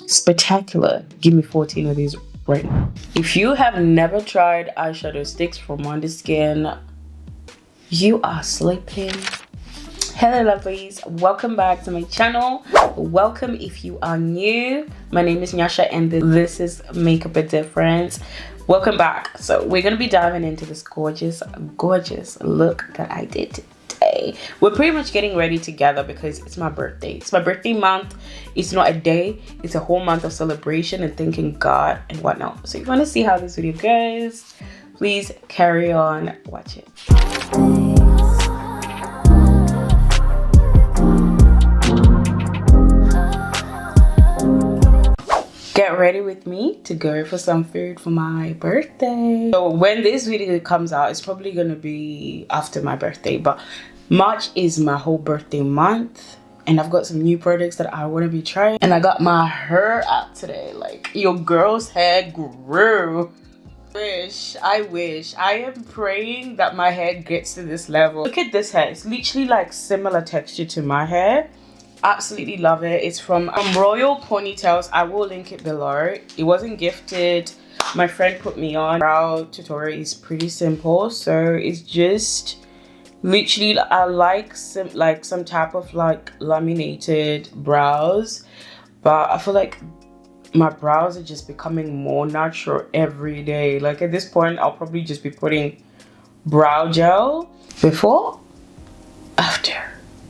Spectacular. Give me 14 of these right now. If you have never tried eyeshadow sticks from Wonderskin, you are sleeping. Hello lovelies, welcome back to my channel. Welcome if you are new. My name is Nyasha and this is Makeup a Difference. Welcome back. So we're gonna be diving into this gorgeous look that I did today. We're pretty much getting ready together because it's my birthday. It's my birthday month. It's not a day, it's a whole month of celebration and thanking God and whatnot. So if you want to see how this video goes, please carry on, watch it. Get ready with me to go for some food for my birthday. So when this video comes out, it's probably gonna be after my birthday, but March is my whole birthday month and I've got some new products that I want to be trying. And I got my hair out today. Like, your girl's hair grew. I wish. I am praying that my hair gets to this level. Look at this hair. It's literally like similar texture to my hair. Absolutely love it. It's from Royal Ponytails. I will link it below. It wasn't gifted. My friend put me on. Brow tutorial is pretty simple. So it's just literally, I like some type of like laminated brows, but I feel like my brows are just becoming more natural every day. Like at this point, I'll probably just be putting brow gel before, after,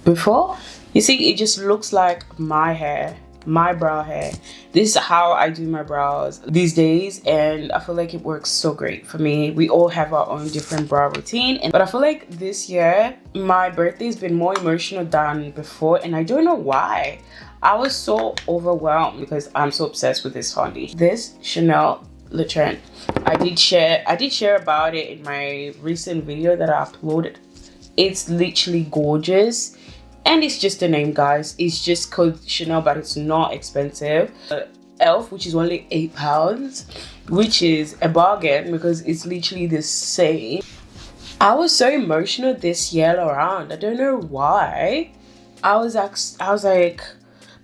before. You see, it just looks like my hair, my brow hair. This is how I do my brows these days and I feel like it works so great for me. We all have our own different brow routine, but I feel like this year my birthday's been more emotional than before and I don't know why. I was so overwhelmed because I'm so obsessed with this foundation. This Chanel Le Trent. I did share about it in my recent video that I uploaded. It's literally gorgeous. And it's just a name, guys. It's just called Chanel, but it's not expensive. Elf, which is only £8, which is a bargain because it's literally the same. I was so emotional this year around. I don't know why. I was like,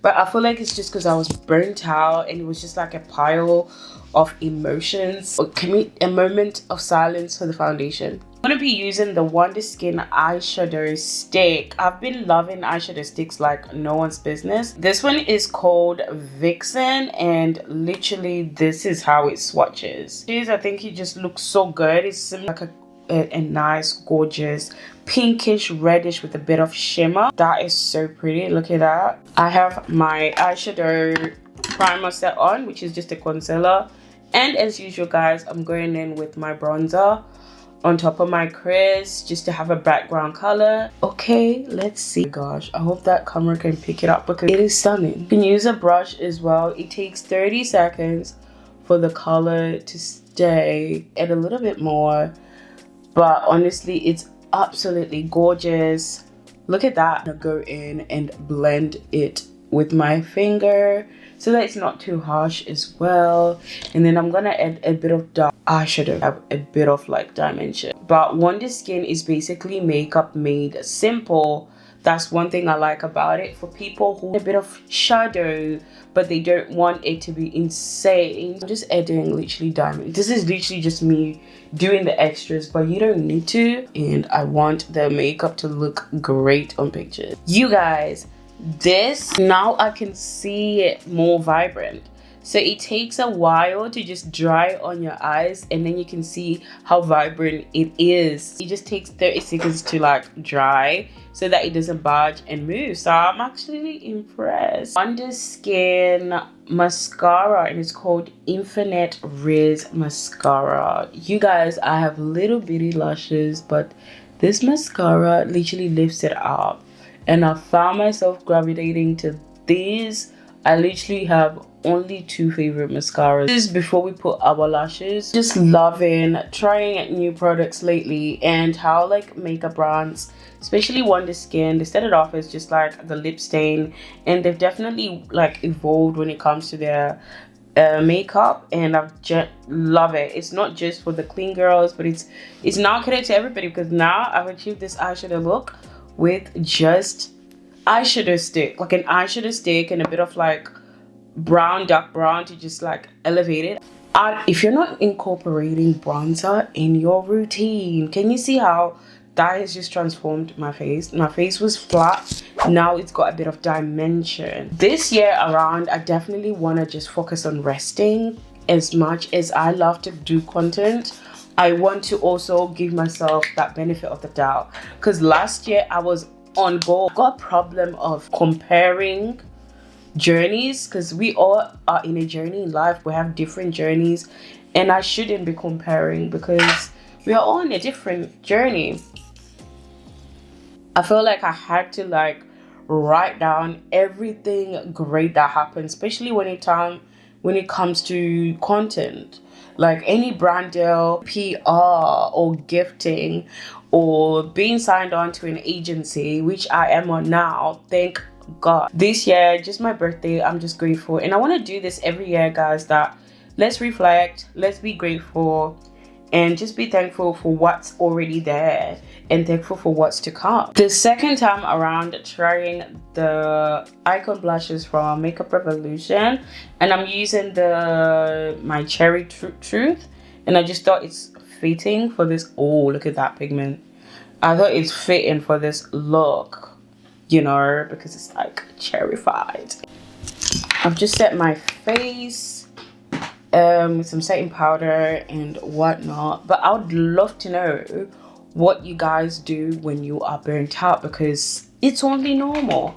but I feel like it's just because I was burnt out and it was just like a pile of emotions. A moment of silence for the foundation. I'm going to be using the Wonderskin eyeshadow stick. I've been loving eyeshadow sticks like no one's business. This one is called Vixen and literally this is how it swatches. I think it just looks so good. It's like a nice, gorgeous, pinkish reddish with a bit of shimmer. That is so pretty. Look at that. I have my eyeshadow primer set on, which is just a concealer. And as usual, guys, I'm going in with my bronzer on top of my crease just to have a background color. Okay, let's see. Oh gosh, I hope that camera can pick it up because it is stunning. You can use a brush as well. It takes 30 seconds for the color to stay and a little bit more, but honestly it's absolutely gorgeous. Look at that. I'm gonna go in and blend it with my finger so that it's not too harsh as well, and then I'm gonna add a bit of dark eyeshadow, have a bit of like dimension. But Wonderskin is basically makeup made simple. That's one thing I like about it. For people who want a bit of shadow but they don't want it to be insane, I'm just adding literally diamond. This is literally just me doing the extras, but you don't need to, and I want the makeup to look great on pictures. You guys, this now I can see it more vibrant. So it takes a while to just dry on your eyes and then you can see how vibrant it is. It just takes 30 seconds to like dry so that it doesn't budge and move. So I'm actually impressed. Wonderskin mascara and it's called Infinite Riz Mascara. You guys, I have little bitty lashes, but this mascara literally lifts it up. And I found myself gravitating to these. I literally have only two favorite mascaras. This is before we put our lashes. Just loving trying new products lately and how like makeup brands, especially Wonderskin, they started off as just like the lip stain and they've definitely like evolved when it comes to their makeup, and I just love it. It's not just for the clean girls, but it's now catered to everybody because now I've achieved this eyeshadow look with just eyeshadow stick, like an eyeshadow stick and a bit of like brown, dark brown, to just like elevate it. If you're not incorporating bronzer in your routine, can you see how that has just transformed my face? My face was flat, now it's got a bit of dimension. This year around, I definitely want to just focus on resting. As much as I love to do content, I want to also give myself that benefit of the doubt, because last year I was on go. Got a problem of comparing journeys, because we all are in a journey in life. We have different journeys, and I shouldn't be comparing because we are all on a different journey. I feel like I had to like write down everything great that happened, especially when it comes to content, like any brand deal, PR, or gifting, or being signed on to an agency, which I am on now, thank God. This year, just my birthday, I'm just grateful, and I want to do this every year, guys, that let's reflect, let's be grateful, and just be thankful for what's already there and thankful for what's to come. The second time around, trying the icon blushes from Makeup Revolution, and I'm using my Cherry Truth, and I just thought it's fitting for this. Oh, look at that pigment. I thought it's fitting for this look, you know, because it's like cherryfied. I've just set my face with some setting powder and whatnot, but I would love to know what you guys do when you are burnt out, because it's only normal.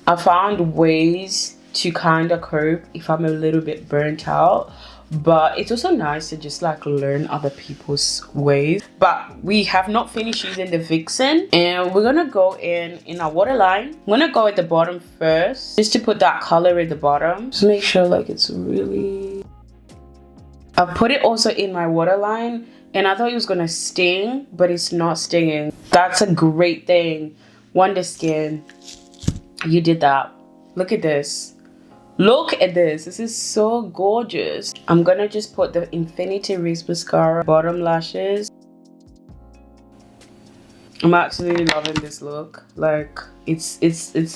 I found ways to kind of cope if I'm a little bit burnt out, but it's also nice to just like learn other people's ways. But we have not finished using the Vixen, and we're gonna go in our waterline. I'm gonna go at the bottom first, just to put that color at the bottom. Just make sure like it's really... I put it also in my waterline, and I thought it was gonna sting, but it's not stinging. That's a great thing. Wonderskin, you did that. Look at this. Look at this. This is so gorgeous. I'm gonna just put the Infinity Wrist Mascara bottom lashes. I'm actually loving this look. Like it's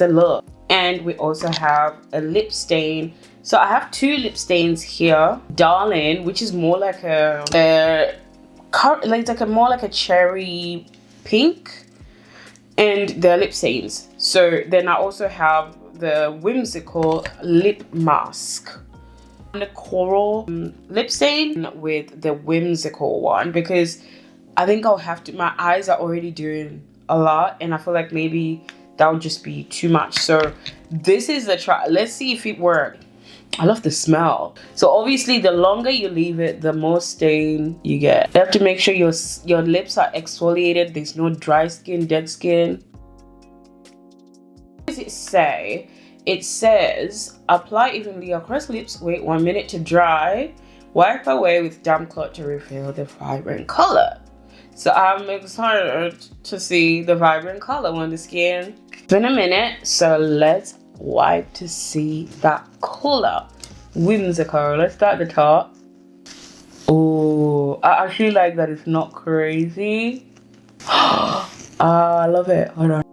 a look. And we also have a lip stain. So I have two lip stains here. Darling, which is more like more like a cherry pink, and the lip stains. So then I also have the Whimsical lip mask, and the coral lip stain with the Whimsical one, because I think I'll have to, my eyes are already doing a lot, and I feel like maybe that would just be too much. So this is the try. Let's see if it works. I love the smell. So obviously the longer you leave it, the more stain you get. You have to make sure your lips are exfoliated. There's no dry skin, dead skin. What does it say? It says apply evenly across lips, wait 1 minute to dry, wipe away with damp cloth to reveal the vibrant color. So I'm excited to see the vibrant color on the skin. It's been a minute, so let's wipe to see that color. Whimsical. Let's start at the top. Oh, I actually like that it's not crazy. I love it. Hold on.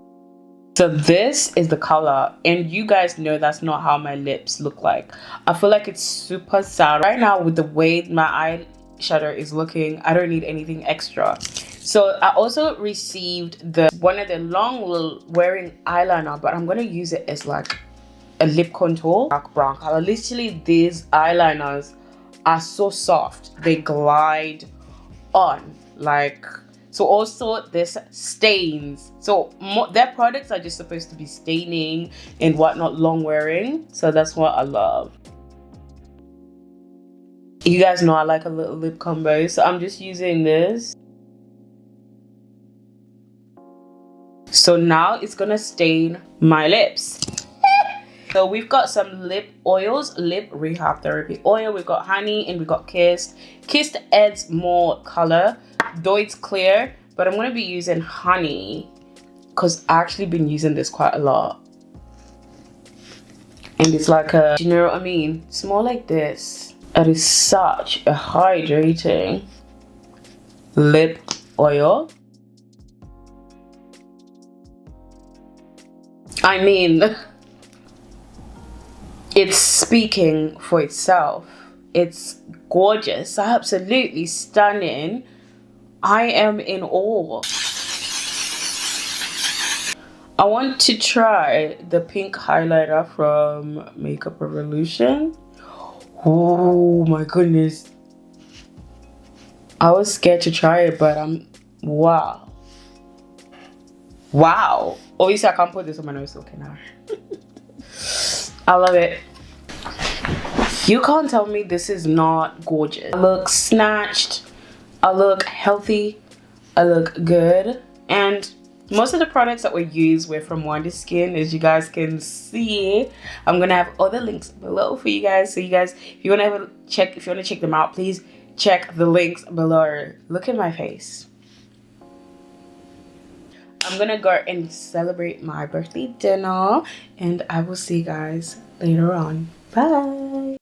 So this is the color, and you guys know that's not how my lips look like. I feel like it's super sad right now with the way my eyeshadow is looking. I don't need anything extra. So I also received one of the long wearing eyeliner, but I'm gonna use it as like a lip contour, dark brown color. Literally, these eyeliners are so soft, they glide on like. So also there's stains. So their products are just supposed to be staining and whatnot, long wearing. So that's what I love. You guys know I like a little lip combo, so I'm just using this. So now it's gonna stain my lips. So we've got some lip oils, lip rehab therapy oil. We've got honey and we've got kissed. Kissed adds more color, though it's clear, but I'm gonna be using honey because I've actually been using this quite a lot. And it's like a, you know what I mean? It's more like this. It is such a hydrating lip oil. I mean, It's speaking for itself. It's gorgeous, absolutely stunning. I am in awe. I want to try the pink highlighter from Makeup Revolution. Oh my goodness. I was scared to try it, but wow. Wow. Obviously I can't put this on my nose, okay now. I love it. You can't tell me this is not gorgeous. I look snatched. I look healthy. I look good. And most of the products that we use were from Wonderskin, as you guys can see. I'm gonna have other links below for you guys. So you guys, if you wanna check them out, please check the links below. Look at my face. I'm gonna go and celebrate my birthday dinner, and I will see you guys later on. Bye.